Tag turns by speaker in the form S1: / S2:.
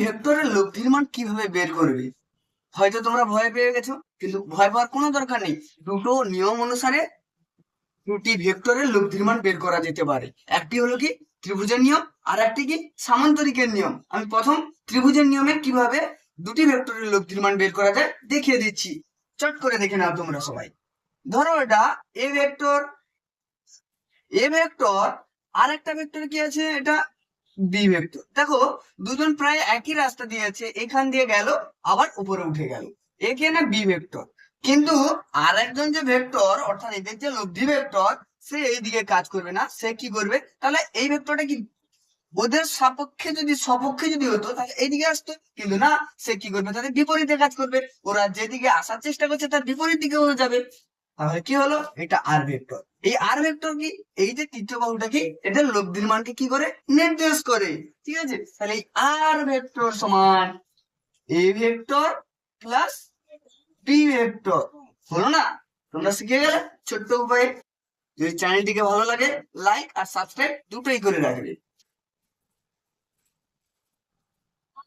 S1: ভেক্টরের লব্ধির মান কিভাবে বের করবে? হয়তো তোমরা ভয় পেয়ে গেছো, কিন্তু ভয় পাওয়ার কোনো দরকার নেই। দুটো নিয়ম অনুসারে দুটি ভেক্টরের লব্ধির মান বের করা যেতে পারে। একটি হলো কি ত্রিভুজের নিয়ম, আর একটি কি সামান্তরিকের নিয়ম। আমি প্রথম ত্রিভুজের নিয়মে কিভাবে দুটি ভেক্টরের লব্ধির মান বের করা যায় দেখিয়ে দিচ্ছি, চট করে দেখে নাও তোমরা সবাই। ধরো এটা এ ভেক্টর, আর একটা ভেক্টর কি আছে, এটা বি ভেক্টর। দেখো দুজন প্রায় একই রাস্তা দিয়েছে, এখান দিয়ে গেল আবার উপরে উঠে গেল, এখানে বি ভেক্টর। কিন্তু আর একজন যে ভেক্টর, অর্থাৎ এদের যে লব্ধি ভেক্টর, সে এইদিকে কাজ করবে না। সে কি করবে, তাহলে এই ভেক্টরটা কি ওদের সপক্ষে যদি হতো তাহলে এইদিকে আসতো, কিন্তু না, সে কি করবে, তাদের বিপরীতে কাজ করবে। ওরা যেদিকে আসার চেষ্টা করছে তার বিপরীত দিকে হয়ে যাবে। তাহলে কি হলো, এটা আর ভেক্টর। এই আর ভেক্টর কি, এই যে তৃতীয় বাহুটা কি, এটা লব্ধির মানকে কি করে নির্দেশ করে। ঠিক আছে, তাহলে এই আর ভেক্টর সমান A vector plus B vector. হলো না? তোমরা শিখে গেলে ছোট্ট উপায়ে। যদি চ্যানেলটিকে ভালো লাগে, লাইক আর সাবস্ক্রাইব দুটোই করে রাখবে।